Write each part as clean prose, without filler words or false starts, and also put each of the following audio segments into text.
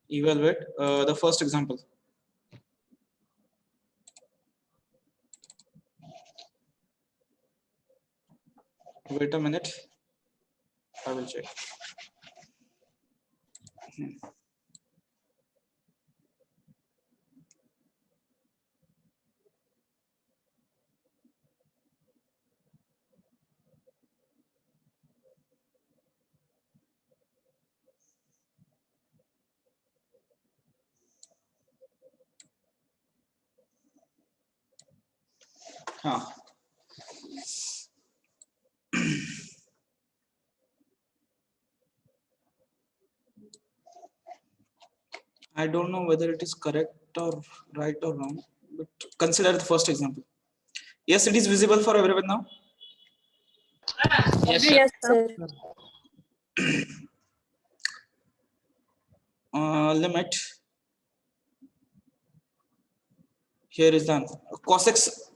evaluate the first example. Wait a minute, I will check. I don't know whether it is correct or right or wrong, but consider the first example. Yes, it is visible for everyone now. Yes, sir. Yes, sir. Limit. Here is the answer. Cos x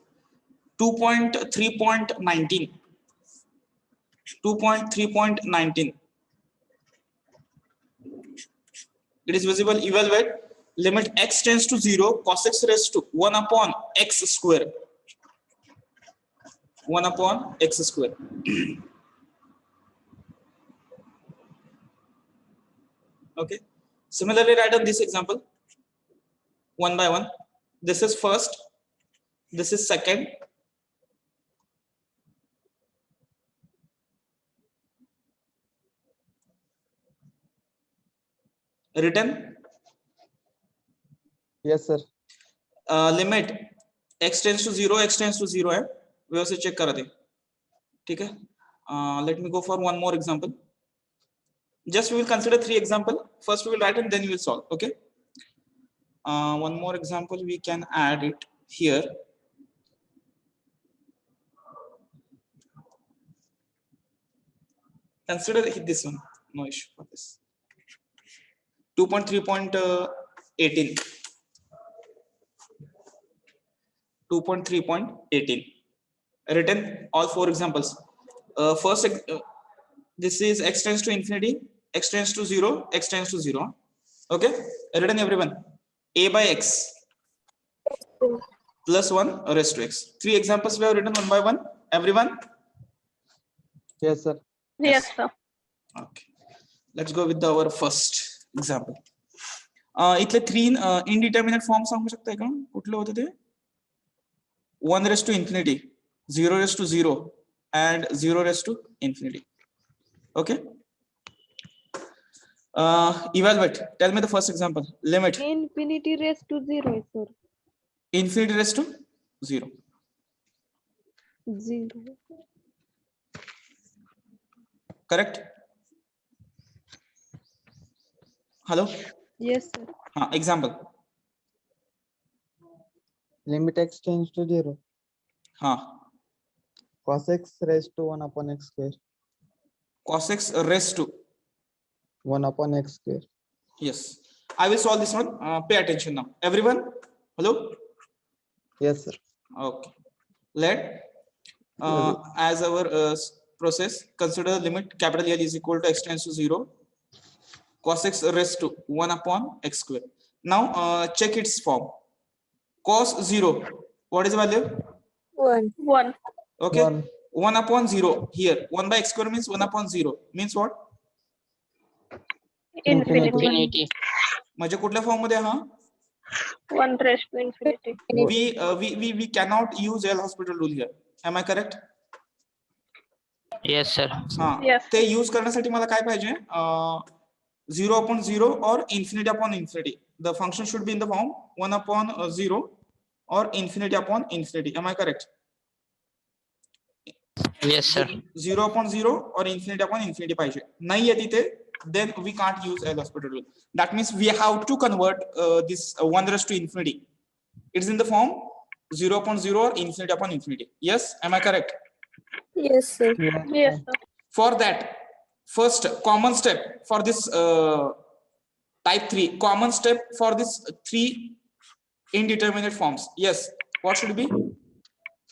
2.3.19. 2.3.19. It is visible. Evaluate. Limit x tends to 0. Cos x raised to 1 upon x square. 1 upon x square. Okay. Similarly, write on this example one by one. This is first. This is second. Written. Yes, sir. Limit x tends to 0, x tends to 0 है व्यवस्थित check करा दे ठीक है. Let me go for one more example. Just we will consider 3 example. First we will write and then we will solve. Okay. One more example we can add it here. Consider this one. No issue for this. 2.3.18. 2.3.18. Written all 4 examples. First, this is x tends to infinity, x tends to 0, x tends to 0. Okay. Written everyone. A by x plus 1 raised to x. 3 examples we have written one by one. Everyone. Yes, sir. Yes, sir. Okay. Let's go with our first example. इथले 3 indeterminate forms सांगू शकताय का कुठले होते ते 1 raised to infinity, 0 raised to 0 and 0 raised to infinity. Okay. Evaluate. Tell me the first example. Limit. Infinity raised to 0, sir. Infinity raised to 0. 0. Correct. Hello. Yes, sir. Example. Limit x tends to 0. Cos x raised to 1 upon x square. Cos x raised to 1 upon x square. yes. I will solve this one. Pay attention now. Everyone. Hello. Yes, sir. Okay. Let as our process consider the limit capital L is equal to x tends to 0. Cos x raised to 1 upon x square. Now check its form. Cos 0. What is the value? 1. 1. Okay. 1. 1 upon 0 here. 1 by x square means 1 upon 0. Means what? Infinity. Infinity. म्हणजे कुठल्या form मध्ये हा 1 raised to infinity. we cannot use L hospital rule here. Am I correct? Yes, sir. Yes. ते use करण्यासाठी मला काय पाहिजे 0 upon 0 or infinity upon infinity. The function should be in the form 1 upon 0 or infinity upon infinity. Am I correct? Yes, sir. 0 upon 0 or infinity upon infinity पाहिजे. नाही आहे तिथे, then we can't use L hospital rule. That means we have to convert this 1 raised to infinity. It's in the form 0 upon 0 or infinity upon infinity. Yes, am I correct? Yes, sir. Yes, sir. For that, first common step for this type 3, common step for this 3 indeterminate forms. Yes, what should be?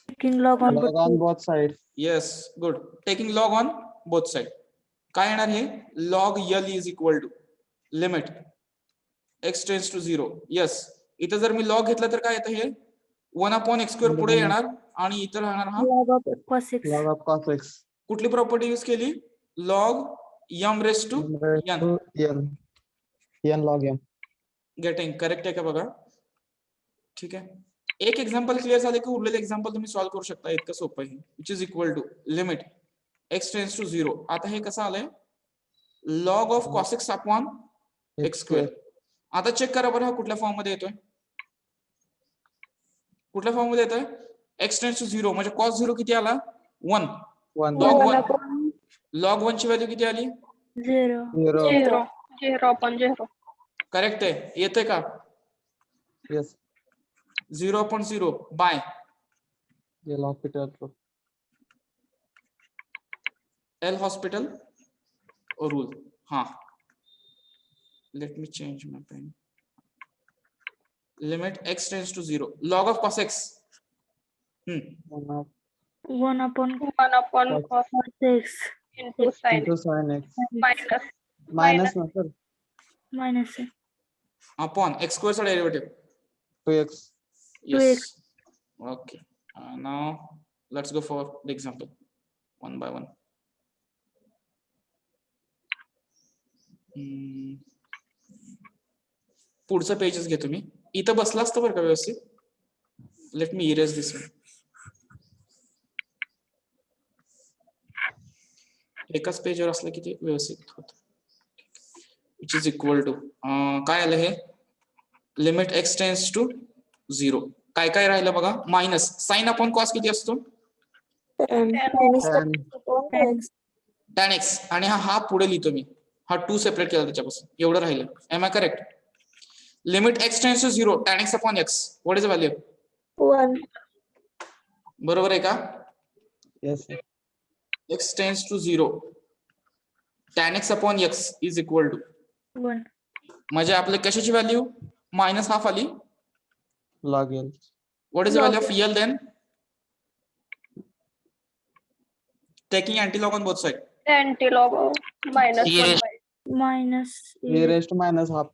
Taking log on. Log on both sides. Yes, good. Taking log on both sides. काय येणार हे log L is equal to limit x tends to 0. Yes, इथं जर मी log घेतला तर काय येतं हे 1/x² पुढे येणार आणि इथं राहणार हा log of cos x. Log of cos x. कुठली प्रॉपर्टी यूज केली? Log m raised to M raised n. to n. n log m. Getting correct आहे का बघा. ठीक आहे, एक एक्झाम्पल क्लिअर झाले की उरलेले एक्झाम्पल तुम्ही सॉल्व्ह करू शकता. इतकं सोपं आहे, which is equal to limit x tends to 0. आता हे कसं आलंय? Log of cos x upon x². आता चेक करा बरं, हा कुठल्या फॉर्म मध्ये येतोय? कुठल्या फॉर्म मध्ये येतोय? x टेन्स टू 0 म्हणजे cos 0 किती आला? 1. 1. Log 1 1. upon लॉग 1 ची व्हॅल्यू किती आली? 0. 0. 0. 0 upon 0. करेक्ट आहे, येते का? Yes. 0/0 by L hospital rule. L hospital rule. हा, let me change my pen. Limit x tends to 0 log of cos x. 1 of 1 upon 1 upon Cos cos x into sin into sin x. minus Minus na sir. minus upon x² चा derivative. 2x. Yes. Okay. Now let's go for the example one by one. पुढचं pages घेतो मी. इथं बसला असतं बरं का व्यवस्थित. Let me erase this. एकाच पेजवर असलं की ते व्यवस्थित होत. विच इज इक्वल टू काय आलं हे? Limit x tends to 0. काय काय राहिलं बघा? मायनस साइन अपॉन कॉस किती असतो? minus Tan. x. tan x. आणि हा पुढे लिहितो मी, हा 2 सेपरेट केला त्याच्यापासून. एवढं राहिलं. Am I correct? Limit x tends to 0 tan x upon x. What is the value? 1. बरोबर आहे का? Yes. Sir. x tends to 0 tan x upon x is equal to 1. म्हणजे आपले कशाची व्हॅल्यू? मायनस हाफ आली. Log L. What is the value Log of EL then? Taking antilog on both sides. antilog of minus E 1 raised- by Minus E raised to minus half.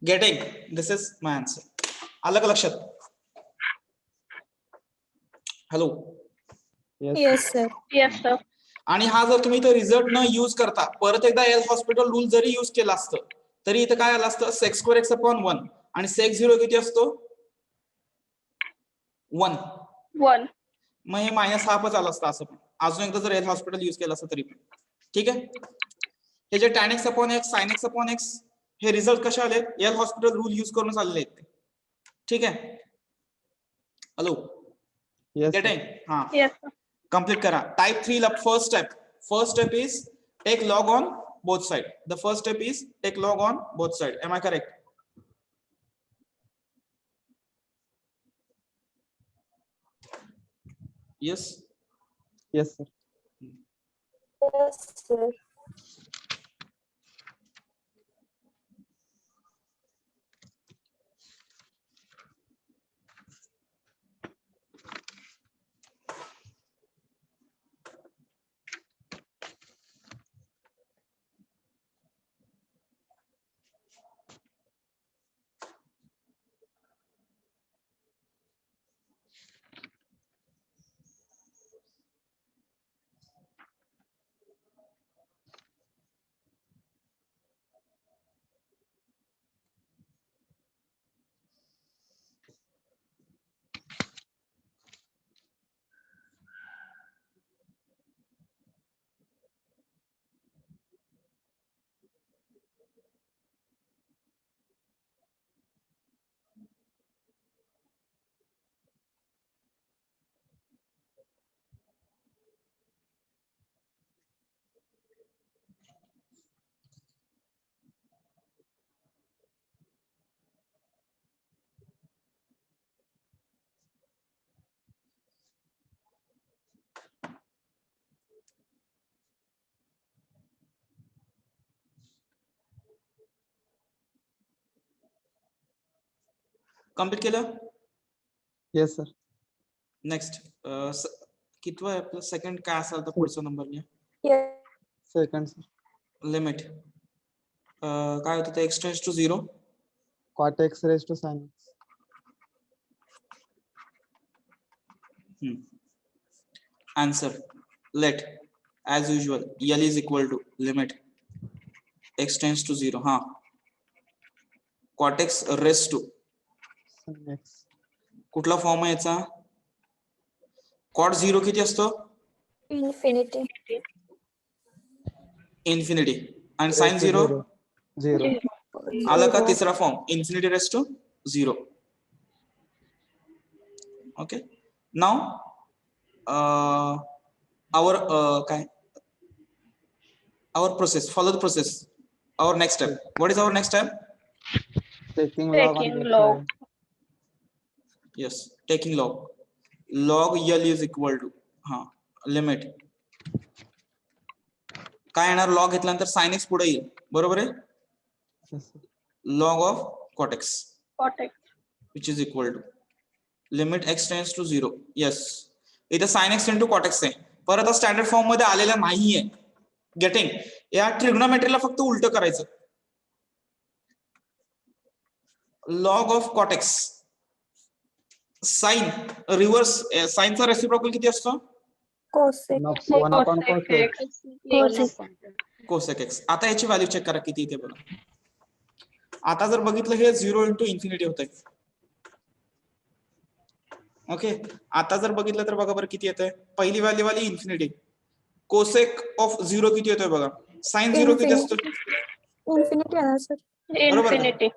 Getting? This is my answer. आलं का लक्षात? Hello. yes sir. yes sir आणि हा जर तुम्ही इथं result न use करता परत एकदा एल हॉस्पिटल रूल जरी यूज केला असतं तरी इथं काय आलं असतं? sec² x अपॉन 1 आणि sec 0 किती असतो? 1. 1 मग हे मायनस हाफच आलं असतं असं पण. अजून एकदा जर एल हॉस्पिटल यूज केलं असतं तरी पण. ठीक आहे, हे जे tan x upon x sin x upon x हे रिझल्ट कसे आले? एल हॉस्पिटल रूल यूज करून आलेले आहेत ते. ठीक आहे. हॅलो. Yes. Sir. गेटिंग? हा, yes sir कंप्लीट करा. टाइप 3 ला first step is take log on both side. The first step is take log on both side. Am I correct? Yes. Yes, sir. Yes sir. Complete केलं? Yes, sir. Next कितवं आहे आपलं? Second काय असेल तर पुढचा number घ्या. Yes. Second, sir. Limit काय होतं ते x tends to 0 cot x raised to sin x. answer let as usual L is equal to limit x tends to 0 हा cot x raised to Sin x. कुठला form आहे याचा cot 0 किती असतो Infinity. Infinity आणि Raised sin to 0 0. आला का Zero. तिसरा form infinity raised to 0 okay now our काय our process follow the process our next step what is our next step Taking log on Taking both log. sides. yes taking log L is equal to हा limit काय येणार log घेतल्यानंतर sin x पुढे येईल बरोबर आहे Yes, sir. log of cot x Cot x. which is equal to limit x tends to 0 yes इथे sin x into cot x आहे परत स्टँडर्ड फॉर्म मध्ये आलेला नाहीये गेटिंग या ट्रिग्नोमेट्रीला फक्त उलट करायचं log of cot x sin reverse साइनचा रेसिप्रोकल किती असतो Cosec. One upon Cosec cosec. x. Cosec. cosec x आता याची व्हॅल्यू चेक करा किती इथे बघा आता जर बघितलं हे 0 इंटू इन्फिनिटी होतंय ओके आता जर बघितलं तर बघा बरं किती येतंय पहिली व्हॅल्यू वाली इन्फिनिटी कोसेक ऑफ 0 किती येतोय बघा साइन 0 किती असतो Infinity आहे ना सर बरोबर Infinity.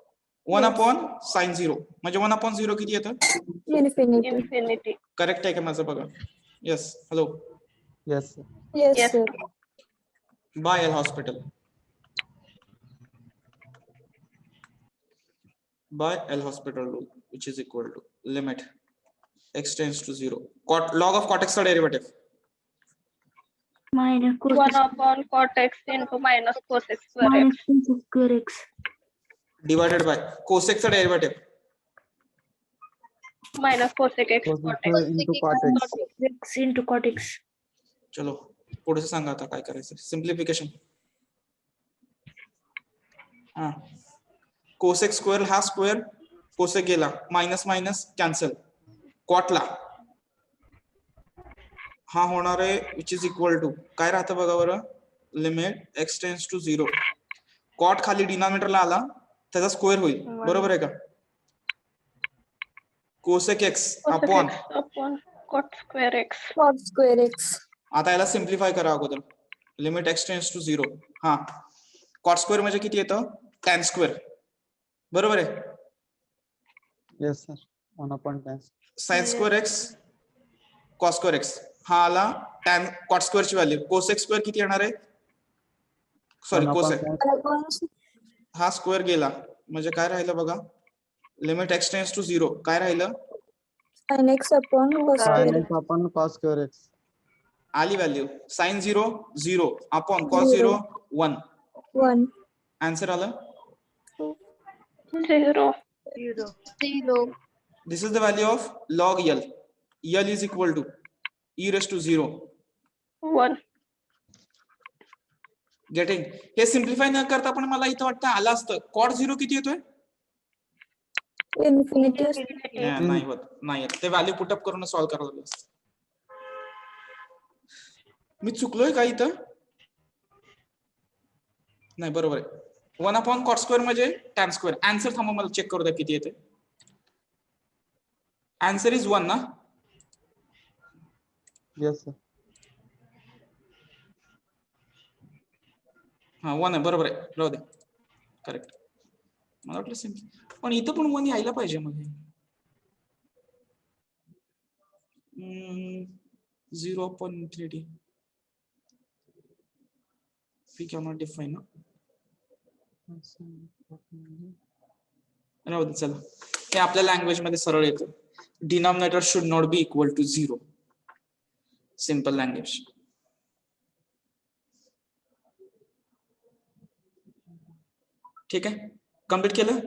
1 अपॉन साइन 0 म्हणजे 1 अपॉन 0 किती येतं Infinity. Infinity. करेक्ट आहे का माझं बघा yes hello Yes, sir. Yes, Yes. sir. Bye L hospital by L hospital rule which is equal to limit x tends to 0 log of cot x का derivative minus cos 1 upon cot x into minus cos x square minus x. cos square x divided by cosec का derivative Minus cosec x Cosec cot x. into cot x. x into cot x चलो पुढे सांगा आता काय करायचं simplification हा cosec square हा square cosec गेला minus minus cancel कॉटला हा होणार आहे विच इज इक्वल टू काय राहतं बघा बरं limit x tends to 0 cot खाली डिनॉमिनेटरला आला त्याचा स्क्वेअर होईल बरोबर आहे का cosec x Cosec upon x upon cot square x. Cot square x. आता याला सिम्प्लिफाय करा अगोदर लिमिट एक्स टेन्स टू 0 हा कॉट स्क्वेअर म्हणजे किती येतं टॅन स्क्वेअर बरोबर आहे Yes, sir. 1 upon 10. Sine square x cos square x हा आला टॅन कॉट स्क्वेअर ची व्हॅल्यू कोसेक स्क्वेअर किती येणार आहे सॉरी 1 upon कोसेक 10. हा स्क्वेअर गेला म्हणजे काय राहिलं बघा लिमिट एक्स टेन्स टू 0 काय राहिलं Sin x upon cos Sin square x upon cos square x. आली value sine 0 0 upon cos 0 1 1. Answer आलं 0. This is the value of log L L is equal to e raised to 0 1. Getting हे simplify न करता पण मला इथं वाटतं आलं असतं कॉट 0 किती येतोय Infinity. नाही होत नाही येत. ते व्हॅल्यू पुटअप करून सॉल्व्ह करावं लागलं असतं. मी चुकलोय का इथं नाही बरोबर आहे 1 अपॉन कॉट स्क्वेअर म्हणजे टॅन स्क्वेअर आन्सर थांबा मला चेक करू द्या किती येते आन्सर इज 1 ना Yes, sir. हा 1 आहे बरोबर आहे राहू दे करेक्ट मला वाटलं सिम्पल पण इथं पण 1 यायला पाहिजे मध्ये 0 upon infinity we cannot define ना राहू दे चला हे आपल्या लँग्वेज मध्ये सरळ येतं denominator should not be equal to 0 simple language ठीक आहे कम्प्लीट केलं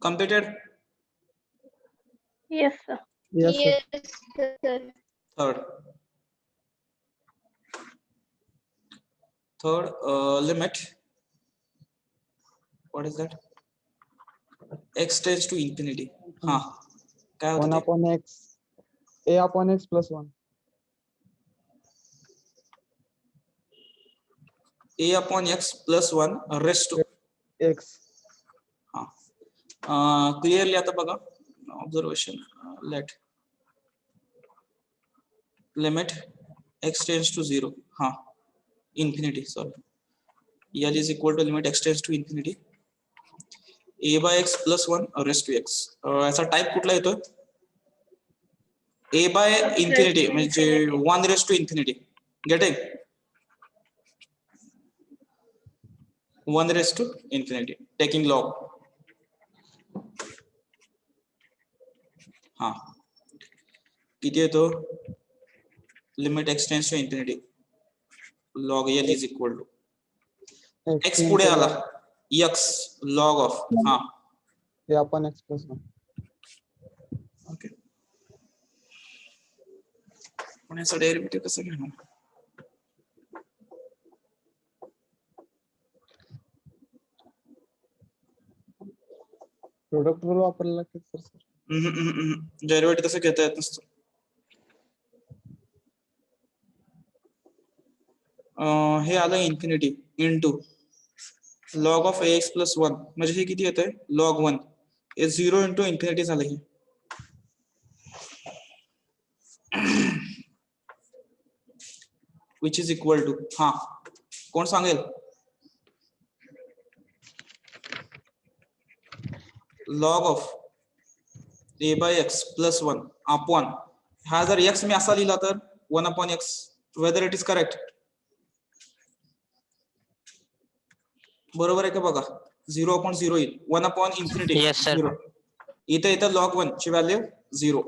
Completed. Yes, sir. Yes, sir. Third. Third limit. What is that? X tends to infinity. हाँ क्या होतं 1 ते? upon x. A upon x plus 1. A upon x plus 1 raised to X. हाँ clearly आता बघा observation let limit x tends to 0 हाँ infinity sorry L is equal to limit x tends to infinity a by x plus 1 raised to x ऐसा type कुठला येतोय a by infinity म्हणजे 1 raised to infinity getting 1 raised to infinity taking log हाँ किती येतो limit x tends to infinity log L is equal to x पुढे आला x log of हाँ A upon x plus 1. Okay पण याचा derivative कसं घेणार प्रोडक्ट रूल वापरायला लागते सर. डेरिव्हेटिव्ह तसं घेता येत नसतं हे आलं infinity into log of ax plus 1 म्हणजे हे किती येतंय लॉग 1 हे 0 इंटू इन्फिनिटी झालं हे विच इज इक्वल टू हाँ कोण सांगेल log of a by x plus 1 upon हा जर x मी असा लिहिला तर 1 upon x whether it is correct बरोबर आहे का बघा 0 अपॉन 0 येईल 1 अपॉन इन्फिनिटी Yes, sir. 0 इथं येतं log 1 ची value 0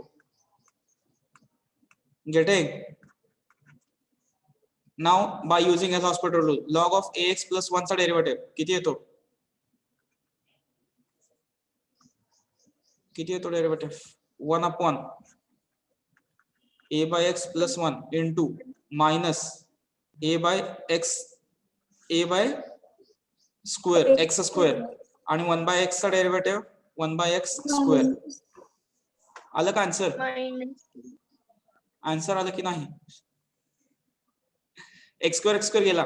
getting now by using as hospital rule log of ax plus 1 चा डेरिव्हेटिव्ह किती येतो derivative 1 upon a by x plus 1 into minus a by x a by square x square आणि 1 by x चा derivative 1 by x square आलं का answer answer आलं की नाही x square गेला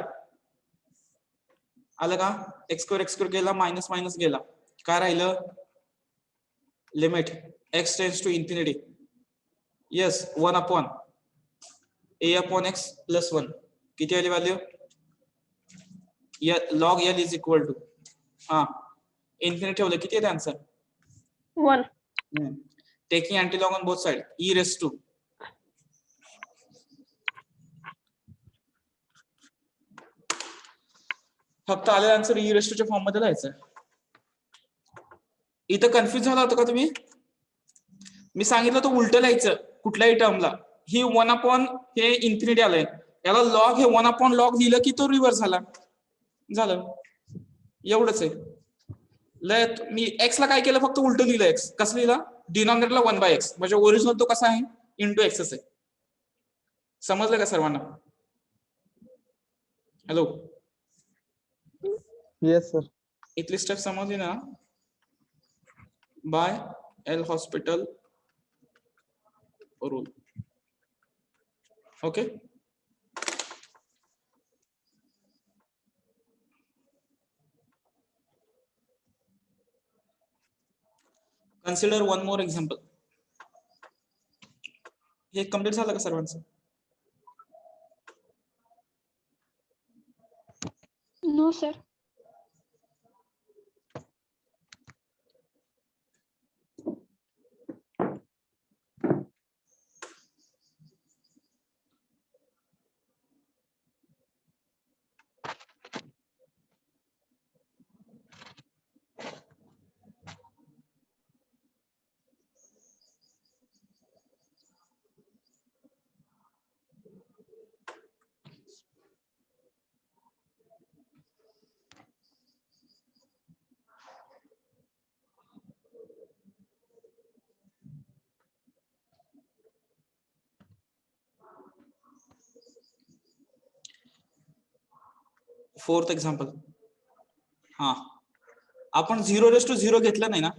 आलं का x square गेला मायनस मायनस गेला काय राहिलं limit x tends to infinity yes 1 upon a upon x plus 1 किती आली value log L is equal to हाँ इन्फिनिटी ठेवलं किती येते answer 1. Taking antilog on both side e raised to फक्त आलेला आन्सर e raised to च्या form मध्ये लिहायचं इथं कन्फ्युज झाला होता का तुम्ही मी सांगितलं तो उलट लिहायचं कुठल्याही टर्मला ही 1 अपॉन हे इन्फिनिटी आलंय याला लॉग हे 1 अपॉन लॉग लिहिलं की तो रिव्हर्स झालं एवढंच आहे मी x ला काय केलं फक्त उलट लिहिलं x कसं लिहिलं डिनॉमिनेटरला 1 बाय x म्हणजे ओरिजिनल तो कसा आहे इंटू x आहे समजलं का सर्वांना हॅलो येस सर. इथली स्टेप समजली ना by L hospital rule okay consider one more example हे कम्प्लीट झालं का सर्वांचं No, sir. Fourth example. हा, आपण 0:0 घेतलं नाही ना?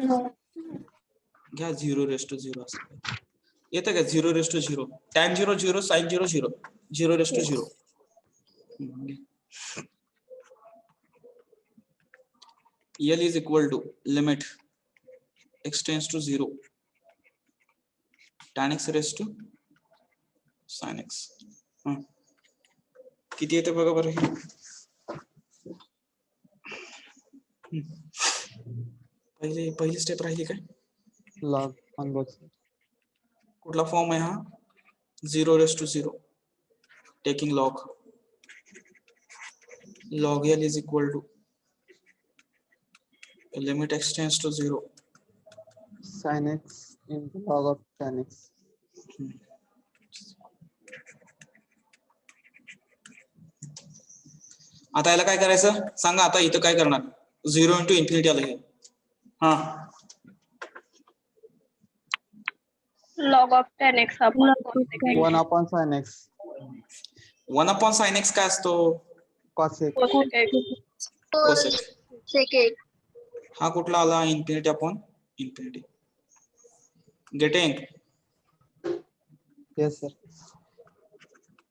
No. घ्या 0:0 असं येतं का? 0:0, tan 0 0, sin 0 0, 0:0. L is equal to limit x tends to 0 tan x raised to sin x. किती येते बघा बरं हे. पहिली स्टेप राहिली काय? log on both sides. कुठला फॉर्म आहे हा? 0:0 taking log L is equal to limit x tends to 0 Sin x into log of tan x. आता याला काय करायचं सांगा. आता इथं काय करणार? 0 into infinity आलं हे. हा, Log of 10x upon Log of cosec 10x. 1 upon sin x 1 upon sin x काय असतो? cosec. cosec x. Cosec. Sec x. हा कुठला आला? Infinity upon infinity. Getting Yes, sir.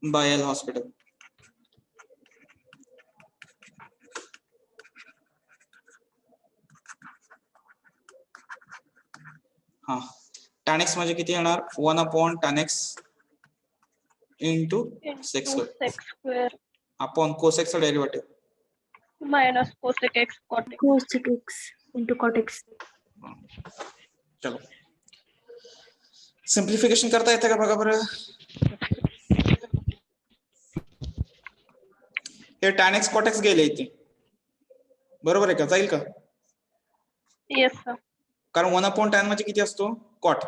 Bye L hospital. हा, tan x म्हणजे किती येणार? 1 upon tan x into sec Into square sec square upon cosec चा derivative. minus cosec x cot x. Cosec x into cot x. चलो सिंप्लिफिकेशन करता येतं का बघा बरं. हे tan x cot x गेले इथे, बरोबर आहे का? जाईल का? Yes, sir. कारण 1 upon tan म्हणजे किती असतो? cot.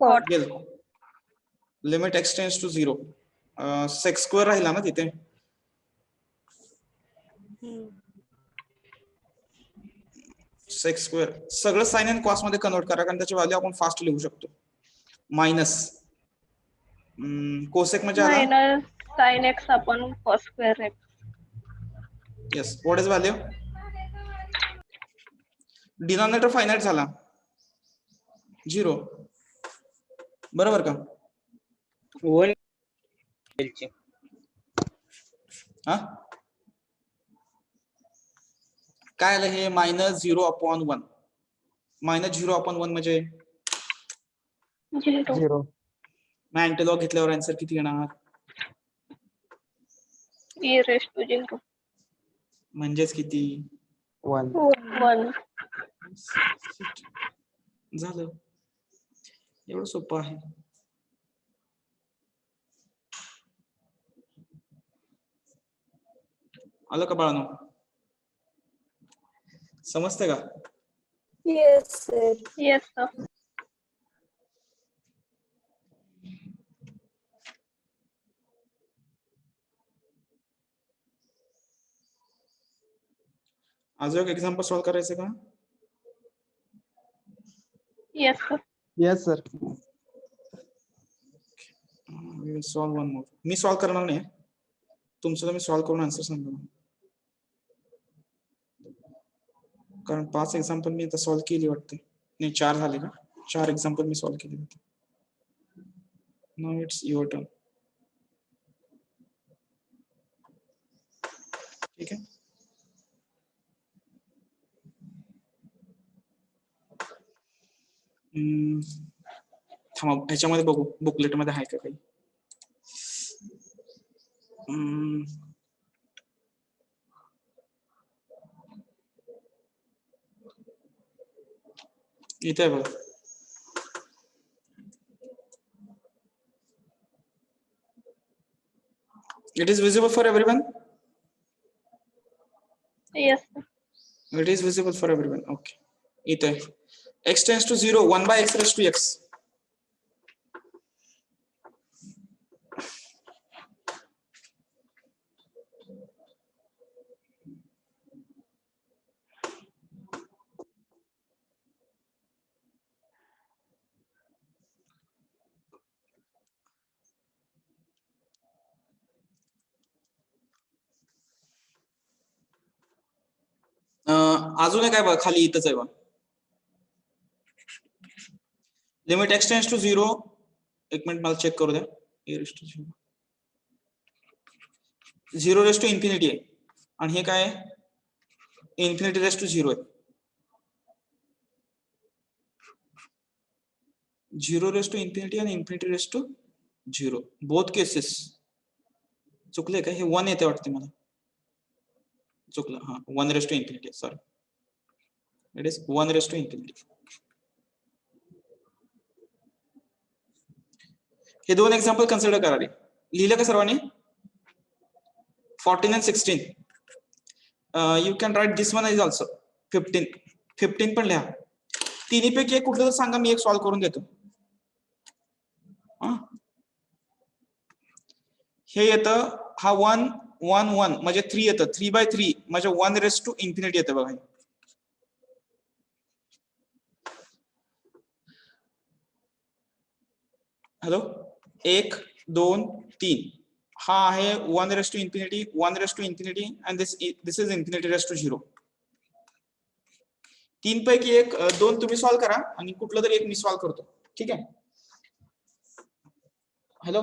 Cot. गेल. Limit x tends to 0. sec square राहिला ना तिथे. sec स्क्वेअर सगळं साइन अँड कॉस मध्ये कन्वर्ट करा, कारण त्याची व्हॅल्यू आपण फास्ट लिहू शकतो. मायनस कोसेक म्हणजे आला. Minus sin x upon cos square x. Yes, what is value? Denominator finite झाला 0, बरोबर का? 1 हा, काय आलं हे? -0/1. -0/1 म्हणजे 0. 0. मग अँटीलॉग घेतल्यावर आन्सर किती येणार? E raised to 0. म्हणजेच किती? 1. 1. झालं. एवढं सोपं आहे. आलं का बाळांनो? समजते का? Yes, sir. Yes, sir. अजून एक एक्झाम्पल सॉल्व्ह करायचं का? Yes, sir. Yes, sir. We will solve one more. Me solve करणार नाही, तुमचं तुम्ही सॉल्व्ह करून आन्सर सांगा. कारण 5 एक्झाम्पल मी आता सॉल्व्ह केली वाटते. नाही, 4 झाले का? 4 एक्झाम्पल मी सॉल्व्ह केले होते. Now it's your turn. ठीक आहे. थांबा, ह्याच्यामध्ये बघू बुकलेट मध्ये आहे का काही. इथे आहे बघा. It is visible for everyone? Yes, sir. It is visible for everyone. Okay. इथे x tends to 0, 1/x raised to x. अजून एक काय बघा खाली इथंच आहे बघा. Limit x tends to 0. एक मिनिट मला चेक करू द्या. e raised to 0. 0 raised to infinity आहे आणि हे काय आहे? इन्फिनिटी रेस टू 0 आहे. 0 रेस टू इन्फिनिटी आणि infinity raised to 0 both cases चुकले का? हे 1 येते वाटते मला. चुकलं. हा 1 race to infinity. Sorry, it is 1 race to infinity. हे दोन एक्झाम्पल कन्सिडर करा रे. लिहिलं का सर्वांनी? 14 and 16. You can write this one is also 15 पण लिहा. तिन्हीपैकी एक कुठलं तर सांगा, मी एक सॉल्व्ह करून देतो. हे येतं हा 1 1 1 म्हणजे 3 येतं. 3/3 म्हणजे 1 रेस टू इन्फिनिटी येतं बघा. हॅलो, 1 2 3 हा आहे 1 race to infinity, 1 race to infinity and this is infinity raised to 0. तीन पैकी एक दोन तुम्ही सॉल्व्ह करा आणि कुठलं तरी एक मी सॉल्व्ह करतो. ठीक आहे? Hello,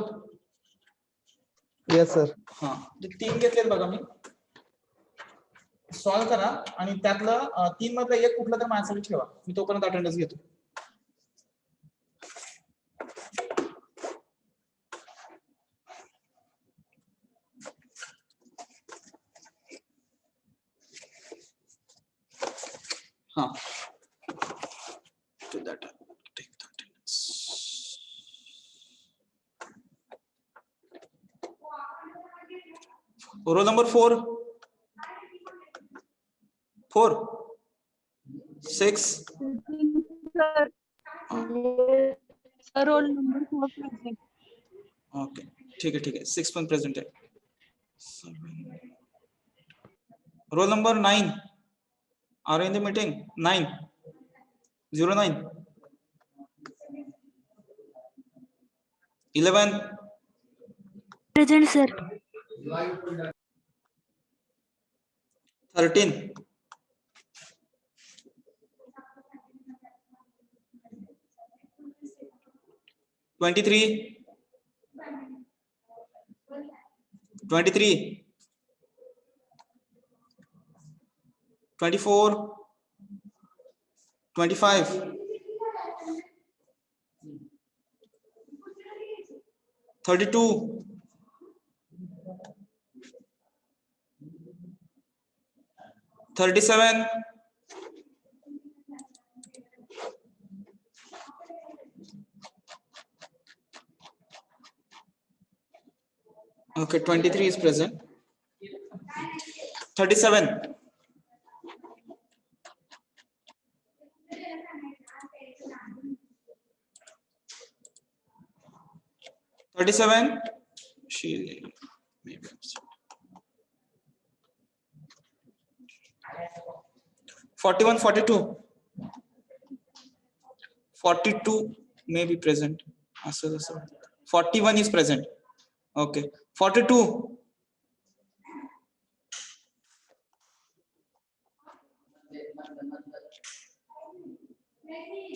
Yes, sir. हा तीन घेतलेत बघा मी. सॉल्व्ह करा आणि त्यातलं 3 मधलं एक कुठलं तर माझ्यासाठी ठेवा. मी तोपर्यंत अटेंडन्स घेतो. हा to that take the attendance. Roll number 4 6. Roll number 4 present. Okay, ठीक आहे 6 पण प्रेझेंट आहे. Roll number 9 are in the meeting. 9 09 11 present sir. 13 23 24 25 32 37 okay 23 is present. 37 she may be absent. 41 42 may be present. 41 is present. Okay, 42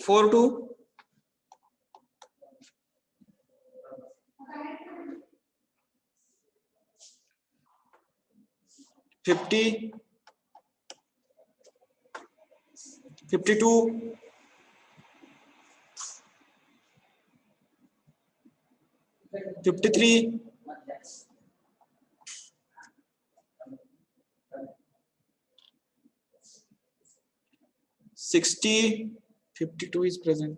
42 50 52 53 60 52 is present.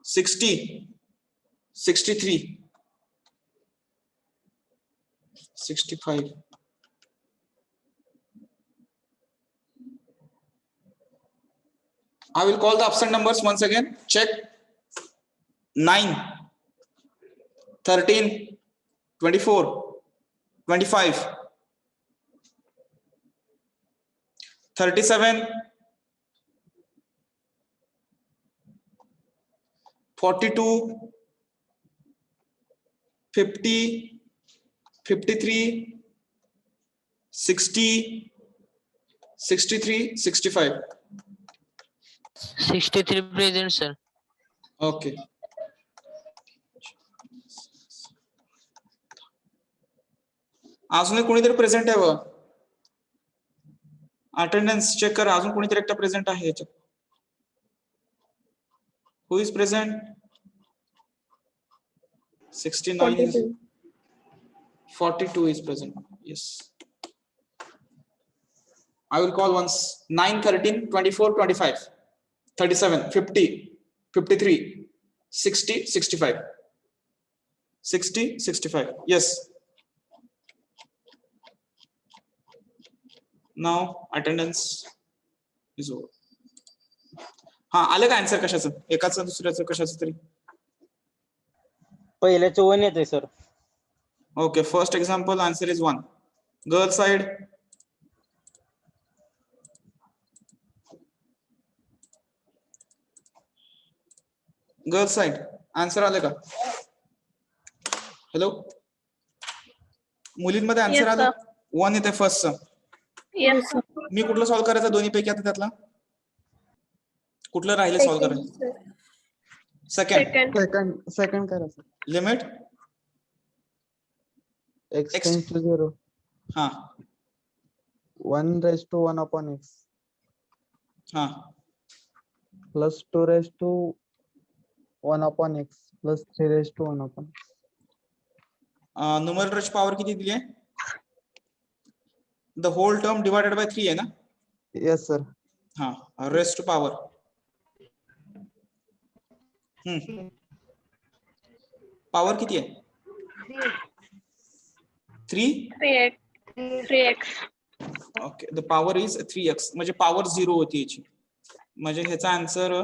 60 63 65 I will call the absent numbers once again. Check. 9 13 24 25 37 42 50 53, 60, 63, 65. 63 present, sir. Okay. अजून कोणीतरी present आहे बघ. Attendance check करा. अजून कोणीतरी एकटा present आहे याच्यात. Who is present? 69 is 42 is present. Yes. I will call once. 9, 13, 24, 25, 37, 50, 53, 60, 65. 60, 65. Yes. Now attendance is over. हा आलं का आन्सर कशाचं? एकाचं दुसऱ्याचं कशाचं तरी? पहिल्याचं 1 येतंय sir. Okay, first example answer is 1. Girl side. Girl side. Answer आलं का? Hello? मुलींमध्ये Yes, आन्सर आलं? sir. 1 येते फर्स्टचं. Yes, sir. मी कुठलं सॉल्व्ह करायचं दोन्ही पैकी आता त्यातला? कुठलं राहिलं सॉल्व्ह करायचं? सेकंड. सेकंड करा sir. Limit. x tends to 0. हा 1 raised to 1 upon x हा plus 2 raised to 1 upon x plus 3 raised to 1 upon x. न्यूमरेटरची पॉवर किती दिली आहे? The whole term divided by 3 आहे ना? Yes sir. हा रेस्ट पॉवर. पॉवर किती आहे? 3. 3x. Okay the power is 3x म्हणजे पॉवर 0 होती याची. म्हणजे ह्याचा आन्सर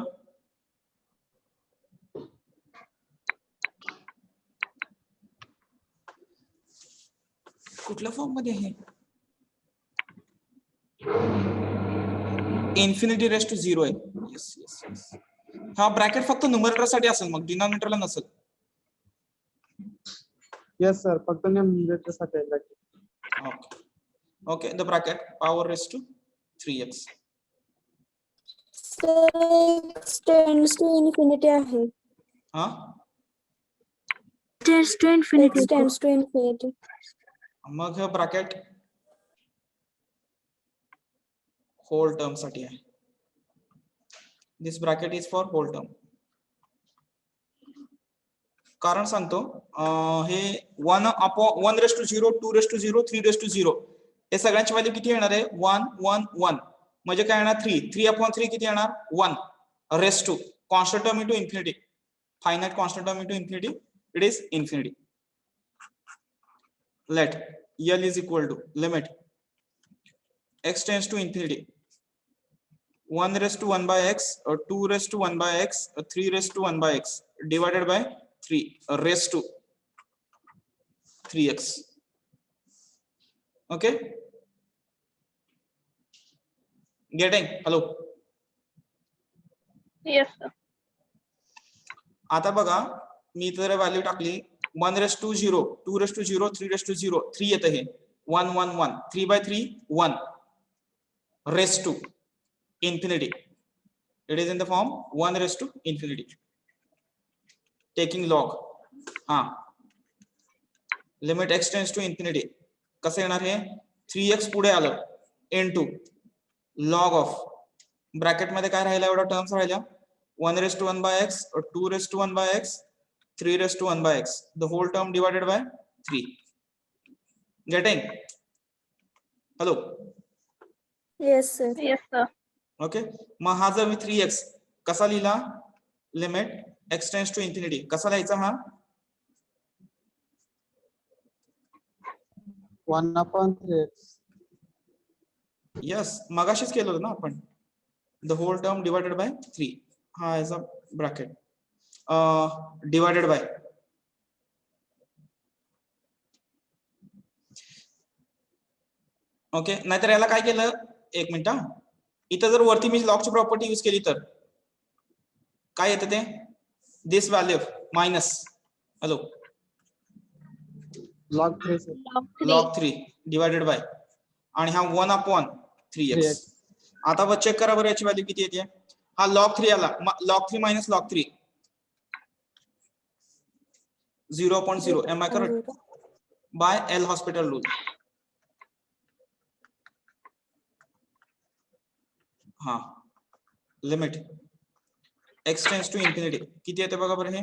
कुठल्या फॉर्म मध्ये आहे? इन्फिनिटी रेस्ट टू 0 आहे. Yes yes yes. हा ब्रॅकेट फक्त न्यूमरेटर साठी असेल मग डिनॉमिनेटरला नसेल. Yes sir. फक्त numerator साठी आहे bracket. Okay. Okay, the bracket power raised to 3x. X tends to infinity आहे. हा Tends to infinity. X tends to infinity. मग हे ब्रॅकेट होल टर्म साठी आहे. This bracket is for whole term. कारण सांगतो हे 1 race to 0, 2 raised to 0, 3 raised to 0 हे सगळ्यांची व्हॅल्यू किती येणार आहे? 1 1 1 म्हणजे काय येणार? 3 3 अपॉन 3 किती येणार? 1 race to constant term into infinity. Finite constant term into infinity. It is infinity. Let L is equal to limit x tends to infinity 1 raised to 1 by x or 2 raised to 1 by x or 3 raised to 1 by x divided by 3 raised to 3x. Okay, getting? Hello. Yes, sir. आता बघा मी तर value टाकली 1 raised to 0, 2 raised to 0, 3 raised to 0, 3 येत आहे. 1 1 1 3 by 3 1 raised to infinity. It is in the form 1 raised to infinity. Taking log. हा limit x tends to infinity. कसं येणार हे? 3x पुढे आलं into log of ब्रॅकेट मध्ये काय राहिला? एवढा टर्म्स राहिल्या 1 raised to 1 by x or 2 raised to 1 by x 3 raised to 1 by x. The whole term divided by 3. Getting? Hello. Yes sir. Yes, sir. Okay. मग हा जर मी 3x कसा लिहिला? Limit x tends to infinity कसा लिहायचा हा? 1 upon 3x. Yes मगाशीच केलं होतं ना आपण. The whole term divided by 3. हा याचा ब्रॅकेट डिवायडेड बाय ओके. नाहीतर याला काय केलं? एक मिनिट हा. इथं जर वरती मी लॉगची प्रॉपर्टी यूज केली तर काय येतं ते? This value minus. Hello log 3 sir. log 3 divided by आणि हा 1/3x. आता बघ चेक करा बरं याची व्हॅल्यू किती येते. हा log 3 आला, log 3 minus log 3 0.0. am I correct? by L hospital rule. हा limit x tends to infinity किती येते बघा बरं. हे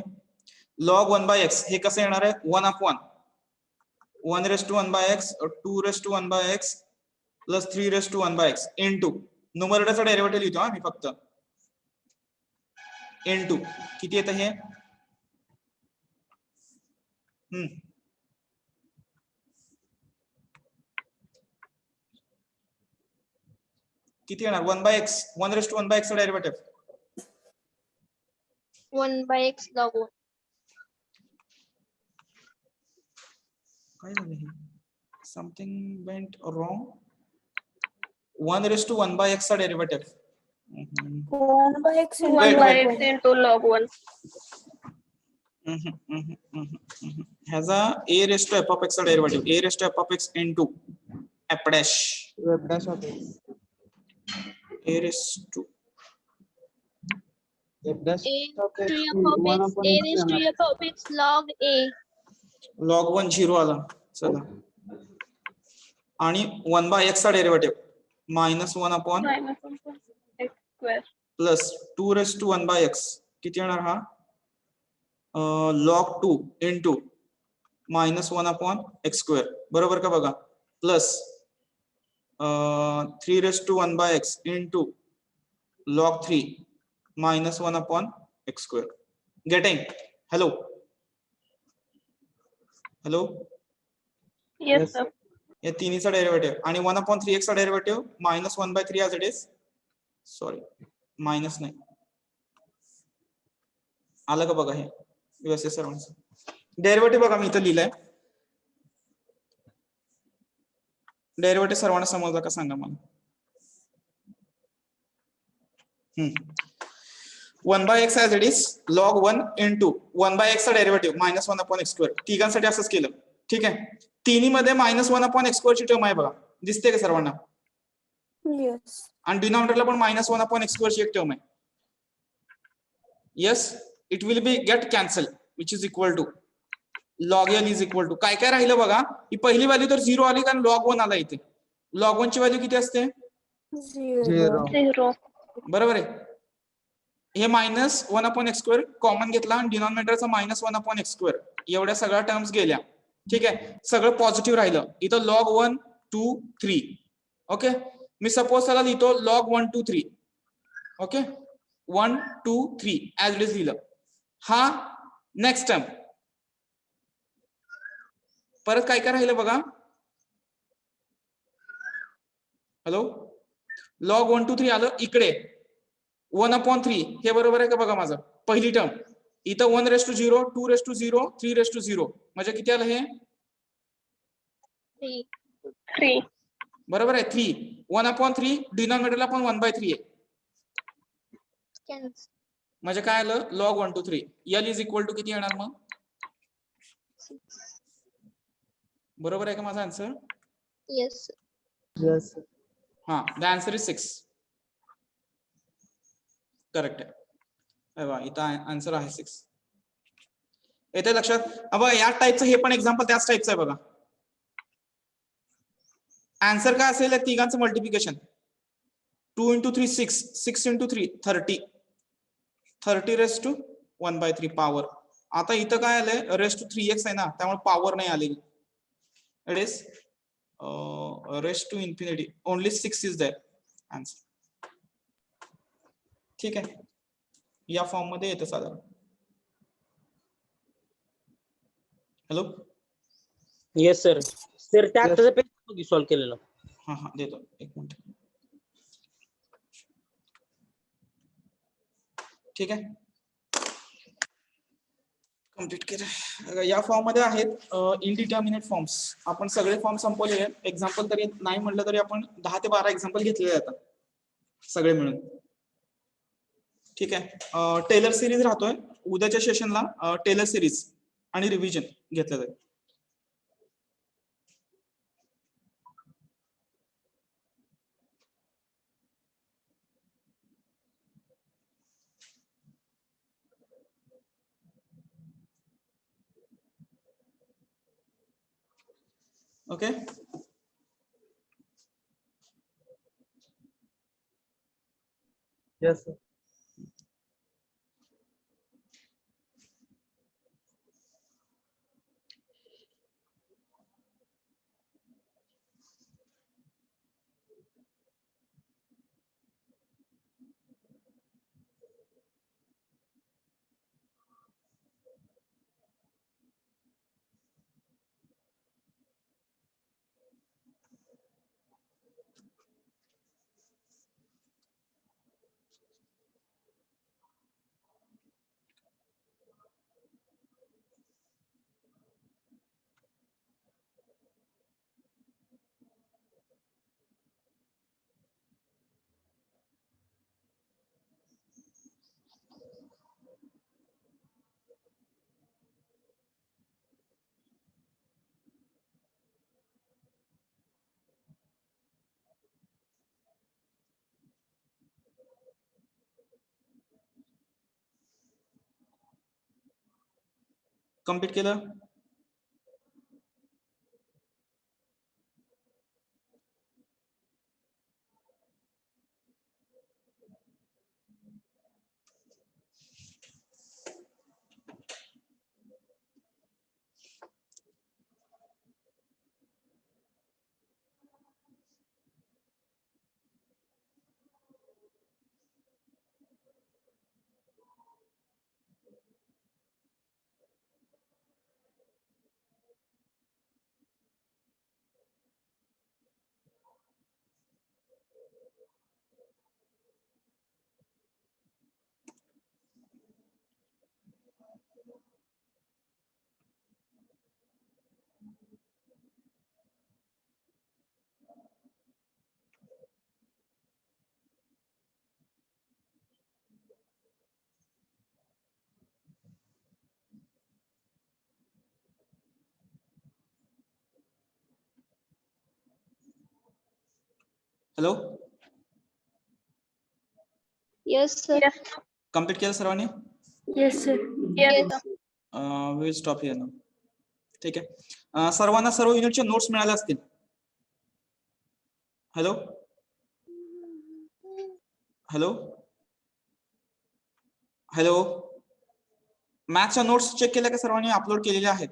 log 1/x हे कसं येणार आहे 1/1 1/1/x 2/1/x plus 3/1/x into न्यूमरेटरचा derivative लिहितो मी फक्त इनटू किती येतं हे किती येणार 1/x 1/1/x चा डेरिव्हेटिव्ह 1/x log 1. काय झालं हे समथिंग वेंट रॉंग 1/1/x चा derivative 1/x 1/x into log 1. ह्याचा a raised to f of x चा derivative a raised to f of x into f dash f dash of x. a raised to F dash A of to x f of is 1 x. upon A x raised to येणार. f of x log a. log 1 0 आला चला आणि 1/x चा derivative -1/x Minus 1/x square. Plus 2/1/x किती येणार हा log 2 into -1/x square बरोबर का बघा plus 3/1/x into log 3 -1/x square. Getting? Hello. Hello. Yes, Yes. sir. या तिन्हीचा डेरिव्हेटिव्ह आणि 1/3x चा derivative -1/3 as it is. Sorry minus नाही आलं का बघा हे व्यवस्थित सर्वांचं डेरिव्हेटिव्ह बघा मी इथं लिहिलंय. डेरिव्हेटिव्ह सर्वांना समजला का सांगा मला. 1/x as it is log 1 into 1/x चा डेरिव्हेटिव्ह -1/x square तिघांसाठी असंच केलं. ठीक आहे तिन्ही मध्ये -1/x square ची टर्म आहे बघा दिसते का सर्वांना Yes. आणि डिनॉमिनेटरला पण -1/x square ची एक टर्म आहे. Yes it will be get cancel which is equal to log L is equal to काय काय राहिलं बघा ही पहिली व्हॅल्यू तर 0 आली कारण log 1 आला इथे. log 1 ची व्हॅल्यू किती असते 0. 0. बरोबर आहे. हे -1/x square कॉमन घेतला आणि डिनॉमिनेटरचा -1/x square एवढ्या सगळ्या टर्म्स गेल्या. ठीक आहे सगळं पॉझिटिव्ह राहिलं इथं log 1 2 3. ओके मी सपोज त्याला लिहितो log 1 2 3. Okay 1 2 3 as it is लिहिलं. हा नेक्स्ट टर्म परत काय काय राहिलं बघा. हॅलो log 1 2 3 आलं इकडे 1/3 हे बरोबर आहे का बघा माझं पहिली टर्म इथं 1/0 2/0 3/0 म्हणजे किती आलं हे 3. बरोबर आहे 3 1/3 डिनॉमिनेटरला पण 1/3 आहे Cancel. म्हणजे काय आलं log 1 2 3 L is equal to किती येणार मग 6. बरोबर आहे का माझा आन्सर. Yes. Yes. हा द आन्सर इज 6 करेक्ट आहे. इथं आन्सर आहे 6 येते लक्षात. अब या टाईपचं हे पण एक्झाम्पल त्याच टाईपचं आहे बघा. आन्सर काय असेल तिघांचं multiplication 2 into 3 6 6 into 3 30 30 raised to 1/3 power. आता इथं काय आलंय रेस्ट टू 3x आहे ना त्यामुळे पॉवर नाही आलेली. It is raised to infinity only 6 is there answer. ठीक आहे या फॉर्म मध्ये येतं साधारण. Hello yes sir. सर त्या आत्ताचं पेज सॉल्व्ह केलेलं. हा हा देतो एक मिनिट. ठीक आहे कम्प्लीट केलं. या फॉर्म मध्ये आहेत इनडिटर्मिनेट फॉर्म्स. आपण सगळे फॉर्म संपवले आहेत. एक्झाम्पल तरी नाही म्हटलं तरी आपण 10 ते 12 एक्झाम्पल घेतलेले आहेत सगळे मिळून. ठीक आहे टेलर सिरीज राहतोय उद्याच्या सेशनला टेलर सिरीज आणि रिव्हिजन घेतलं जाईल. Okay Yes, sir. कम्प्लीट केलं. Hello Yes, sir. कम्प्लीट केलं सर्वांनी. Yes, sir. Yes. Will stop here now. ठीक आहे. सर्वांना सर्व युनिटचे नोट्स मिळाले असतील. हॅलो हॅलो हॅलो मॅथ्सच्या नोट्स चेक केल्या का सर्वांनी? अपलोड केलेल्या आहेत.